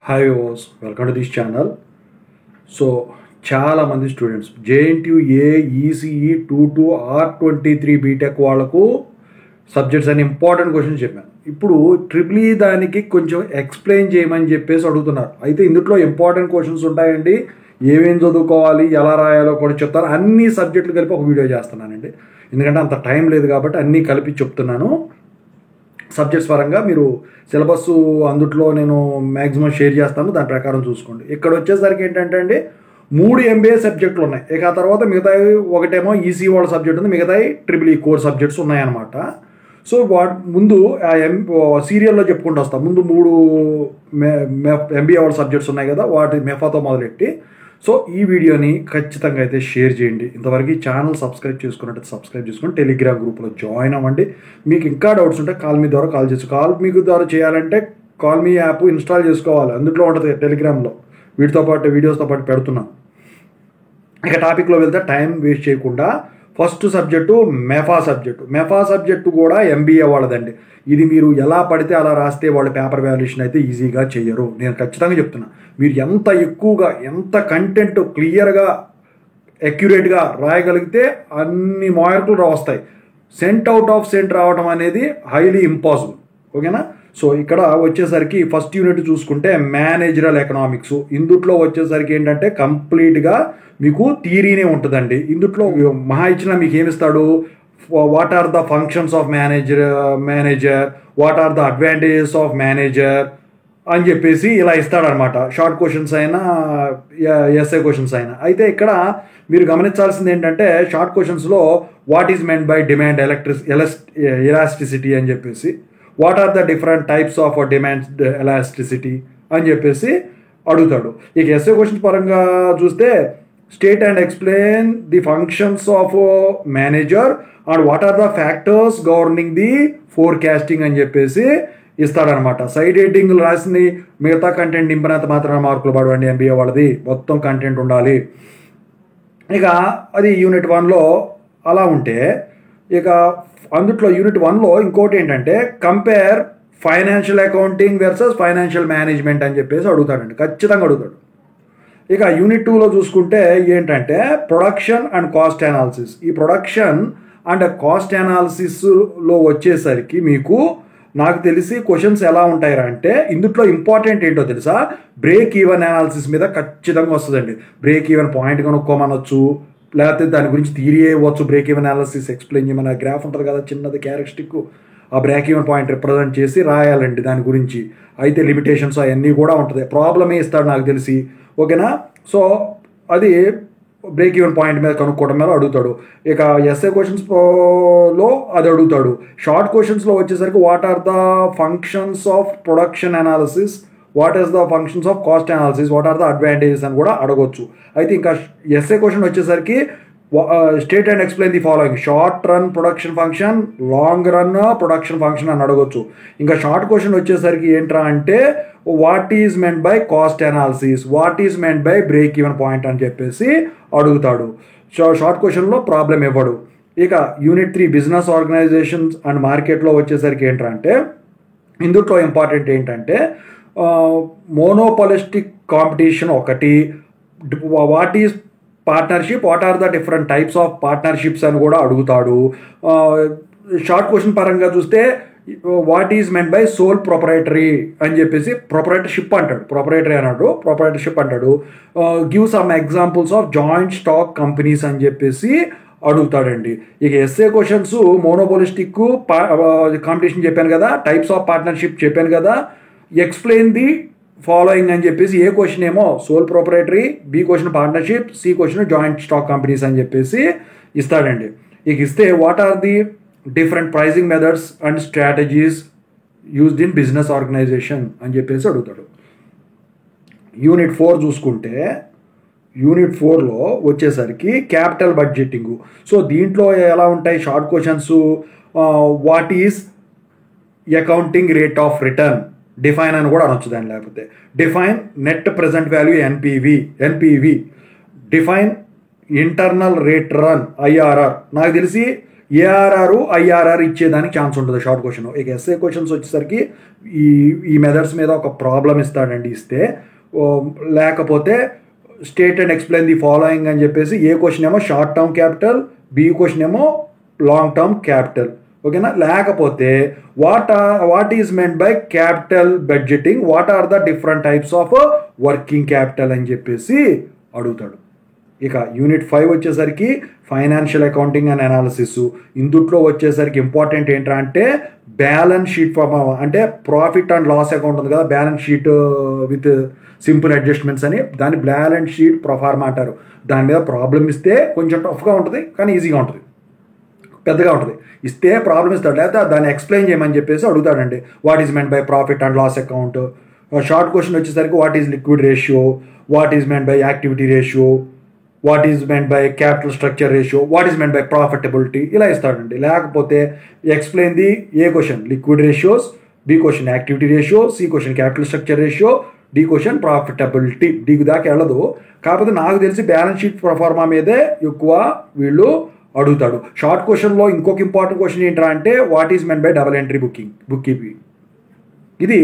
Hi ఓస్ welcome to this channel. So చాలామంది students JNTU ECE 22 R23 BTech వాళ్ళకు subjects అని ఇంపార్టెంట్ క్వశ్చన్స్ చెప్పాను. ఇప్పుడు ట్రిపుల్ ఈ దానికి కొంచెం ఎక్స్ప్లెయిన్ చేయమని చెప్పేసి అడుగుతున్నారు. అయితే ఇందులో ఇంపార్టెంట్ క్వశ్చన్స్ ఉంటాయండి. ఏమేం చదువుకోవాలి, ఎలా రాయాలో కూడా చెప్తాను. అన్ని సబ్జెక్టులు కలిపి ఒక వీడియో చేస్తున్నానండి, ఎందుకంటే అంత టైం లేదు కాబట్టి అన్నీ కలిపి చెప్తున్నాను. సబ్జెక్ట్స్ పరంగా మీరు సిలబస్ అందుట్లో నేను మ్యాక్సిమం షేర్ చేస్తాను, దాని ప్రకారం చూసుకోండి. ఇక్కడ వచ్చేసరికి ఏంటంటే అండి 3 MBA సబ్జెక్టులు ఉన్నాయి. ఇక ఆ తర్వాత మిగతాయి ఒకటేమో ఈసీ వాళ్ళ సబ్జెక్ట్ ఉంది, మిగతాయి ట్రిపుల్ ఈ కోర్ సబ్జెక్ట్స్ ఉన్నాయన్నమాట. సో ముందు సీరియల్లో చెప్పుకుంటూ వస్తాం. ముందు 3 MBA వాళ్ళ సబ్జెక్ట్స్ ఉన్నాయి కదా, వాటి మెఫాతో మొదలెట్టి. సో ఈ వీడియోని ఖచ్చితంగా అయితే షేర్ చేయండి. ఇంతవరకు ఈ ఛానల్ సబ్స్క్రైబ్ చేసుకున్నట్టు సబ్స్క్రైబ్ చేసుకుని టెలిగ్రామ్ గ్రూప్లో జాయిన్ అవ్వండి. మీకు ఇంకా డౌట్స్ ఉంటే కాల్ మీ ద్వారా కాల్ చేయొచ్చు. కాల్ మీకు ద్వారా చేయాలంటే కాల్ మీ యాప్ ఇన్స్టాల్ చేసుకోవాలి, అందులో ఉంటుంది టెలిగ్రామ్లో. వీటితో పాటు వీడియోస్తో పాటు పెడుతున్నాం. ఇక టాపిక్లో వెళ్తే టైం వేస్ట్ చేయకుండా ఫస్ట్ సబ్జెక్టు మెఫా సబ్జెక్టు కూడా MBA వాళ్ళదండి. ఇది మీరు ఎలా పడితే అలా రాస్తే వాళ్ళు పేపర్ వాల్యుయేషన్ అయితే ఈజీగా చేయరు. నేను ఖచ్చితంగా చెప్తున్నా, మీరు ఎంత ఎక్కువగా ఎంత కంటెంట్ క్లియర్గా అక్యురేట్గా రాయగలిగితే అన్ని మార్కులు వస్తాయి. సెంట్ అవుట్ ఆఫ్ సెంట్ రావడం అనేది హైలీ ఇంపాసిబుల్. ఓకేనా? సో ఇక్కడ వచ్చేసరికి ఫస్ట్ యూనిట్ చూసుకుంటే మేనేజరల్ ఎకనామిక్స్. ఇందుట్లో వచ్చేసరికి ఏంటంటే కంప్లీట్గా మీకు థియరీనే ఉంటుందండి. ఇందుట్లో మహా ఇచ్చిన మీకు ఏమిస్తాడు, what are the functions of manager, what are the advantages of manager అని చెప్పేసి ఇలా ఇస్తాడనమాట. షార్ట్ క్వశ్చన్స్ అయినా ఎస్ఏ క్వశ్చన్స్ అయినా. అయితే ఇక్కడ మీరు గమనించాల్సింది ఏంటంటే షార్ట్ క్వశ్చన్స్లో what is meant by demand elasticity అని చెప్పేసి, what are the different types of demand elasticity అని చెప్పేసి అడుగుతాడు. ఇక ఎస్ఏ క్వశ్చన్స్ పరంగా చూస్తే state and explain the functions of manager and what are the factors governing the forecasting అని చెప్పేసి ఇస్తాడనమాట. సైడ్ ఎడిటింగ్ రాసింది, మిగతా కంటెంట్ నింపినంత మాత్రమే మార్కులు పడవండి. MBA వాళ్ళది మొత్తం కంటెంట్ ఉండాలి. ఇక అది యూనిట్ 1లో అలా ఉంటే, ఇక అందుట్లో యూనిట్ 1లో ఇంకోటి ఏంటంటే compare financial accounting versus financial management అని చెప్పేసి అడుగుతాడండి, ఖచ్చితంగా అడుగుతాడు. ఇక యూనిట్ 2లో చూసుకుంటే ఏంటంటే ప్రొడక్షన్ అండ్ కాస్ట్ అనాలిసిస్. ఈ ప్రొడక్షన్ అండ్ కాస్ట్ అనాలిసిస్లో వచ్చేసరికి మీకు నాకు తెలిసి క్వశ్చన్స్ ఎలా ఉంటాయరా అంటే, ఇందులో ఇంపార్టెంట్ ఏంటో తెలుసా, బ్రేక్ ఈవెన్ అనాలిసిస్ మీద ఖచ్చితంగా వస్తుందండి. బ్రేక్ ఈవెన్ పాయింట్ కనుక్కోమనొచ్చు, లేకపోతే దాని గురించి థియరీ ఇవ్వచ్చు. బ్రేక్ ఈవెన్ అనాలిసిస్ ఎక్స్ప్లెయిన్ చేయమని గ్రాఫ్ ఉంటుంది కదా చిన్నది క్యారెక్టరిస్టిక్, ఆ బ్రేక్ ఈవెన్ పాయింట్ రిప్రజెంట్ చేసి రాయాలండి దాని గురించి. అయితే లిమిటేషన్స్ అవన్నీ కూడా ఉంటుంది. ప్రాబ్లమే ఇస్తాడు నాకు తెలిసి. ఓకేనా? సో అది బ్రేక్ ఈవెన్ పాయింట్ మీద కనుక్కోవడం మీద అడుగుతాడు. ఇక ఎస్ఏ క్వశ్చన్స్లో అది అడుగుతాడు. షార్ట్ క్వశ్చన్స్లో వచ్చేసరికి what are the functions of production analysis, what is the functions of cost analysis, what are the advantages అని కూడా అడగొచ్చు. అయితే ఇంకా ఎస్ఏ క్వశ్చన్ వచ్చేసరికి state and explain the following, short run production function, long run production function అని అడగొచ్చు. ఇంకా short question వచ్చేసరికి ఏంట్రా అంటే what is meant by cost analysis, what is meant by break even point అని చెప్పేసి అడుగుతాడు. సో షార్ట్ క్వశ్చన్లో ప్రాబ్లం ఇవ్వడు. ఇక యూనిట్ 3 బిజినెస్ ఆర్గనైజేషన్స్ అండ్ మార్కెట్లో వచ్చేసరికి ఏంట్రా అంటే, ఇందులో ఇంపార్టెంట్ ఏంటంటే మోనోపాలిస్టిక్ కాంపిటీషన్ ఒకటి, what is partnership, what are the different types of partnerships అని కూడా అడుగుతాడు. షార్ట్ క్వశ్చన్ పరంగా చూస్తే what is meant by sole proprietary అని చెప్పేసి ప్రొపరైటర్షిప్ అంటాడు, ప్రొపరైటర్షిప్ అంటాడు. Give some examples of joint stock companies అని చెప్పేసి అడుగుతాడండి. ఇక ఎస్ఏ క్వశ్చన్స్ మోనోపోలిస్టిక్ కాంపిటీషన్ చెప్పాను కదా, టైప్స్ ఆఫ్ పార్ట్నర్షిప్ చెప్పాను కదా, ఎక్స్ప్లెయిన్ ది ఫాలోయింగ్ అని చెప్పేసి ఏ క్వశ్చన్ ఏమో sole proprietary, B question partnership, C question joint stock companies అని చెప్పేసి ఇస్తాడండి. ఇక ఇస్తే what are the different pricing methods and strategies used in business organization అని చెప్పేసి అడుగుతాడు. యూనిట్ 4 చూసుకుంటే యూనిట్ 4లో వచ్చేసరికి క్యాపిటల్ బడ్జెటింగ్. సో దీంట్లో ఎలా ఉంటాయి short questions, what is accounting rate of return, define అని కూడా అనొచ్చు దాన్ని, లేకపోతే define net present value NPV, define internal rate run IRR. నాకు తెలిసి ఏఆర్ఆర్ ఐఆర్ఆర్ ఇచ్చేదానికి ఛాన్స్ ఉంటుంది షార్ట్ క్వశ్చన్. ఇక ఎస్ఏ క్వశ్చన్స్ వచ్చేసరికి ఈ మెథడ్స్ మీద ఒక ప్రాబ్లం ఇస్తాడండి, ఇస్తే లేకపోతే state and explain the following అని చెప్పేసి ఏ క్వశ్చన్ ఏమో short term capital, B question ఏమో లాంగ్ టర్మ్ క్యాపిటల్. ఓకేనా, లేకపోతే what is meant by capital budgeting, what are the different types of working capital అని చెప్పేసి అడుగుతాడు. ఇక యూనిట్ 5 వచ్చేసరికి ఫైనాన్షియల్ అకౌంటింగ్ అండ్ అనాలిసిస్. ఇందుట్లో వచ్చేసరికి ఇంపార్టెంట్ ఏంటంటే బ్యాలెన్స్ షీట్ అంటే ప్రాఫిట్ అండ్ లాస్ అకౌంట్ ఉంది కదా, balance sheet with simple adjustments అని, దాన్ని బ్యాలెన్స్ షీట్ ప్రొఫార్మా అంటారు. దాని మీద ప్రాబ్లం ఇస్తే కొంచెం టఫ్గా ఉంటుంది, కానీ ఈజీగా ఉంటుంది, పెద్దగా ఉంటుంది. ఇస్తే ప్రాబ్లం ఇస్తాడు, లేకపోతే దాన్ని ఎక్స్ప్లెయిన్ చేయమని చెప్పేసి అడుగుతాడండి. What is meant by profit and loss account. Short question వచ్చేసరికి what is liquid ratio, what is meant by activity ratio, what is meant by capital structure ratio, what is meant by profitability, ఇలా ఇస్తాడండి. లేకపోతే explain the A question liquid ratios, B question activity ratio, C question capital structure ratio, D question profitability. డీకు దాకా వెళ్ళదు, కాకపోతే నాకు తెలిసి balance sheet proforma మీదే ఎక్కువ వీళ్ళు అడుగుతాడు. షార్ట్ క్వశ్చన్లో ఇంకొక ఇంపార్టెంట్ క్వశ్చన్ ఏంటంటే అంటే what is meant by double entry bookkeeping. ఇది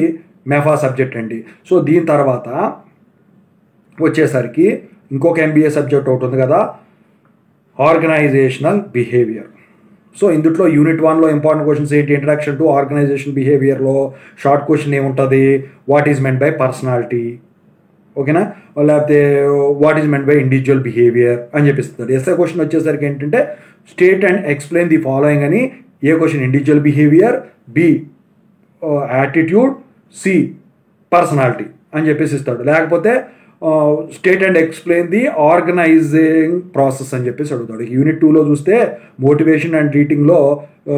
మెఫా సబ్జెక్ట్ అండి. సో దీని తర్వాత వచ్చేసరికి ఇంకొక ఎంబీఏ సబ్జెక్ట్ ఒకటి ఉంది కదా, ఆర్గనైజేషనల్ బిహేవియర్. సో ఇందులో యూనిట్ 1లో ఇంపార్టెంట్ క్వశ్చన్స్ ఏంటి, ఇంట్రడక్షన్ టు ఆర్గనైజేషన్ బిహేవియర్లో షార్ట్ క్వశ్చన్ ఏముంటుంది, what is meant by personality. ఓకేనా, లేకపోతే what is meant by individual behaviour అని చెప్పిస్తుంది. ఎస్ఏ క్వశ్చన్ వచ్చేసరికి ఏంటంటే state and explain the following అని, A question individual behaviour, B attitude, C personality అని చెప్పేసి ఇస్తాడు. లేకపోతే state and explain the organizing process అని చెప్పేసి అడుగుతాడు. యూనిట్ 2లో చూస్తే మోటివేషన్ అండ్ రీటింగ్లో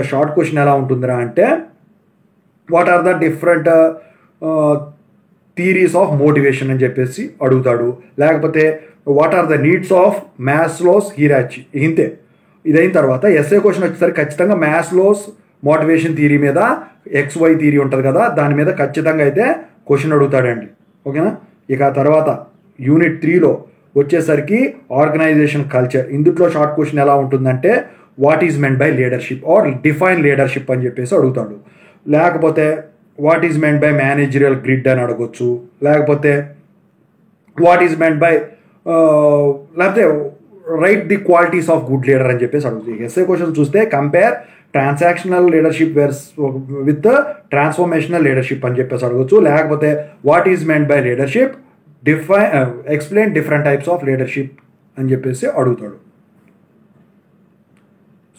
షార్ట్ క్వశ్చన్ ఎలా ఉంటుందిరా అంటే what are the different theories of motivation అని చెప్పేసి అడుగుతాడు. లేకపోతే what are the needs of Maslow's hierarchy. ఇంతే. ఇదైన తర్వాత ఎస్ఏ క్వశ్చన్ వచ్చేసరికి ఖచ్చితంగా మాస్లోస్ మోటివేషన్ థియరీ మీద XY థియరీ ఉంటుంది కదా, దాని మీద ఖచ్చితంగా అయితే క్వశ్చన్ అడుగుతాడండి. ఓకేనా, ఇక తర్వాత యూనిట్ 3లో వచ్చేసరికి ఆర్గనైజేషన్ కల్చర్. ఇందులో షార్ట్ క్వశ్చన్ ఎలా ఉంటుందంటే what is meant by leadership or define leadership అని చెప్పేసి అడుగుతాడు. లేకపోతే what is meant by managerial grid అని అడగొచ్చు. లేకపోతే వాట్ ఈజ్ మెంట్ బై లేకపోతే write the qualities of good leader అని చెప్పేసి అడుగుతుంది. ఎస్ఏ క్వశ్చన్ చూస్తే compare transactional leadership with transformational leadership అని చెప్పేసి అడగచ్చు. లేకపోతే what is meant by leadership, explain different types of leadership అని చెప్పేసి అడుగుతాడు.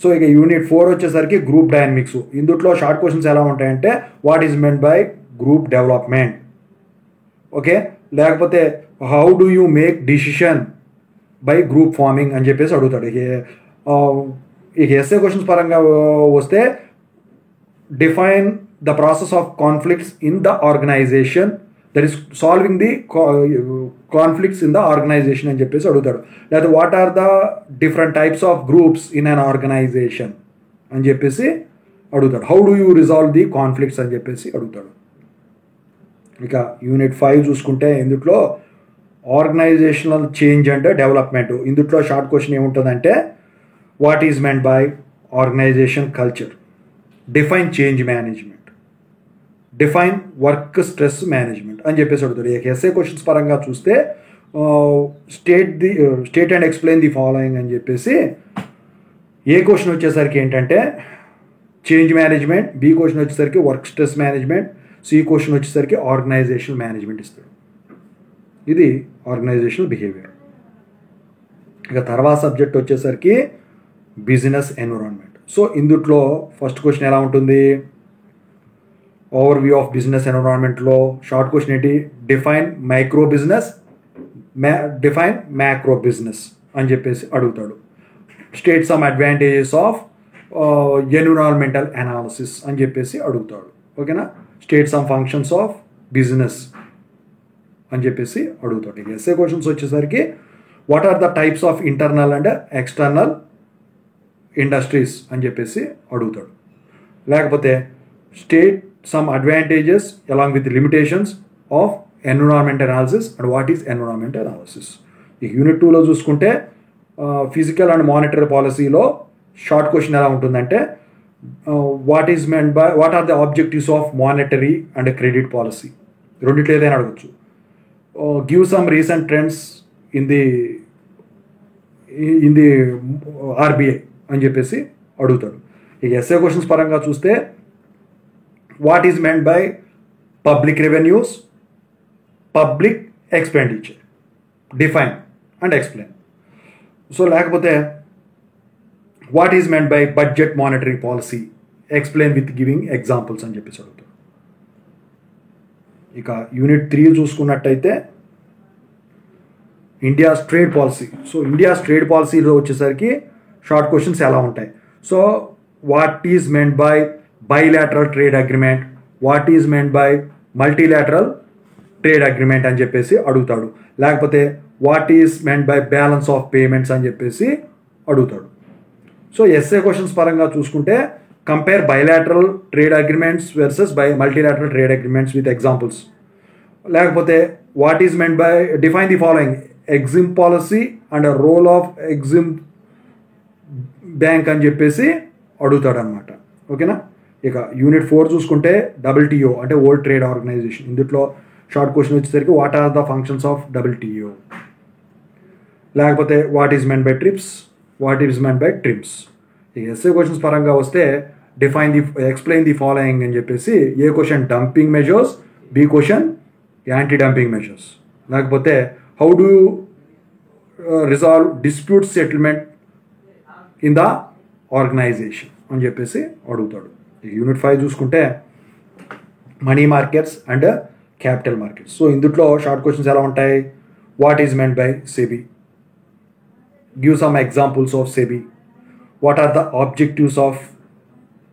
సో ఇక యూనిట్ 4 వచ్చేసరికి గ్రూప్ డైనమిక్స్. ఇందులో షార్ట్ క్వశ్చన్స్ ఎలా ఉంటాయంటే what is meant by group development. Okay, లేకపోతే how do you make decision by group forming అని చెప్పేసి అడుగుతాడు. ఇక ఎస్ఏ క్వశ్చన్స్ పరంగా వస్తే define the process of conflicts in the organization, that is solving the conflicts in the organization అని చెప్పేసి అడుగుతాడు. లేదా what are the different types of groups in an organization అని చెప్పేసి అడుగుతాడు. How do you resolve the conflicts అని చెప్పేసి అడుగుతాడు. ఇక యూనిట్ 5 చూసుకుంటే ఇందులో ఆర్గనైజేషనల్ చేంజ్ అండ్ డెవలప్మెంట్. ఇందులో షార్ట్ క్వశ్చన్ ఏముంటుందంటే what is meant by organisation culture, define change management, define work stress management అని చెప్పేసి అడుగుతాడు. ఎస్ఏ క్వశ్చన్స్ పరంగా చూస్తే state and explain the following అని చెప్పేసి ఏ క్వశ్చన్ వచ్చేసరికి ఏంటంటే చేంజ్ మేనేజ్మెంట్, బి క్వశ్చన్ వచ్చేసరికి work stress management, C question వచ్చేసరికి ఆర్గనైజేషనల్ మేనేజ్మెంట్ ఇస్తాడు. ఇది ఆర్గనైజేషనల్ బిహేవియర్. ఇక తర్వాత సబ్జెక్ట్ వచ్చేసరికి బిజినెస్ ఎన్విరాన్మెంట్. సో ఇందులో ఫస్ట్ క్వశ్చన్ ఎలా ఉంటుంది, ఓవర్ వ్యూ ఆఫ్ బిజినెస్ ఎన్విరాన్మెంట్లో షార్ట్ క్వశ్చన్ ఏంటి, define micro business, define macro business అని చెప్పేసి అడుగుతాడు. State some advantages of environmental analysis అని చెప్పేసి అడుగుతాడు. ఓకేనా, state some functions of business అని చెప్పేసి అడుగుతాడు. ఎస్ఏ క్వశ్చన్స్ వచ్చేసరికి what are the types of internal and external industries అని చెప్పేసి అడుగుతాడు. లేకపోతే state some advantages along with limitations of environment analysis and what is environment analysis. ఈ యూనిట్ 2లో చూసుకుంటే ఫిజికల్ అండ్ మానిటరీ పాలసీలో షార్ట్ క్వశ్చన్ ఎలా ఉంటుందంటే what are the objectives of monetary and credit policy, రెండిట్లో ఏదైనా అడగచ్చు. Give some recent trends in the RBI అని చెప్పేసి అడుగుతాడు. ఇక ఎస్ఏ క్వశ్చన్స్ పరంగా చూస్తే what is meant by public revenues, public expenditure, define and explain. So లేకపోతే what is meant by budget monetary policy, explain with giving examples అని చెప్పేసి అడుగుతాడు. ఇక యూనిట్ 3 చూసుకున్నట్టయితే India's trade policy. So India's trade పాలసీలో వచ్చేసరికి షార్ట్ క్వశ్చన్స్ ఎలా ఉంటాయి. So what is meant by bilateral trade agreement, what is meant by multilateral trade agreement అని చెప్పేసి అడుగుతాడు. లేకపోతే what is meant by balance of payments అని చెప్పేసి అడుగుతాడు. సో ఎస్ఏ క్వశ్చన్స్ పరంగా చూసుకుంటే compare bilateral trade agreements versus multilateral trade agreements with examples. లేకపోతే what is meant by define the following EXIM policy and role of EXIM bank అని చెప్పేసి అడుగుతాడు అనమాట. ఓకేనా. ఇక యూనిట్ 4 చూసుకుంటే WTO అంటే వరల్డ్ ట్రేడ్ ఆర్గనైజేషన్. ఇందులో షార్ట్ క్వశ్చన్ వచ్చేసరికి what are the functions of WTO. లేకపోతే what is meant by TRIPS, what is meant by TRIPS. ఇక ఎస్ఏ క్వశ్చన్స్ పరంగా వస్తే ఎక్స్ప్లెయిన్ ది ఫాలోయింగ్ అని చెప్పేసి A question dumping measures, B question anti dumping measures. లేకపోతే how do resolve dispute settlement in the organization అని చెప్పేసి అడుగుతాడు. Unit 5 చూసుకుంటే money markets and capital markets. So ఇందులో షార్ట్ క్వశ్చన్స్ ఎలా ఉంటాయి. What is meant by SEBI, give some examples of SEBI, what are the objectives of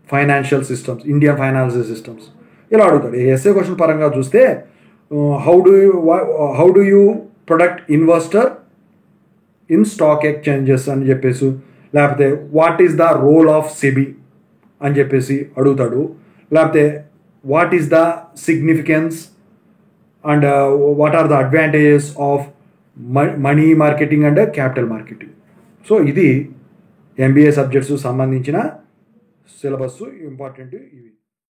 financial systems, Indian financial systems, ఇలా అడుగుతాడు. SA question పరంగా చూస్తే how do you protect investor in stock exchanges అని చెప్పేసి, లేకపోతే what is the role of SEBI అని చెప్పేసి అడుగుతాడు. లేకపోతే what is the significance and what are the advantages of money marketing and capital marketing. So ఇది MBA సబ్జెక్ట్స్ సంబంధించిన syllabus important ఇవి.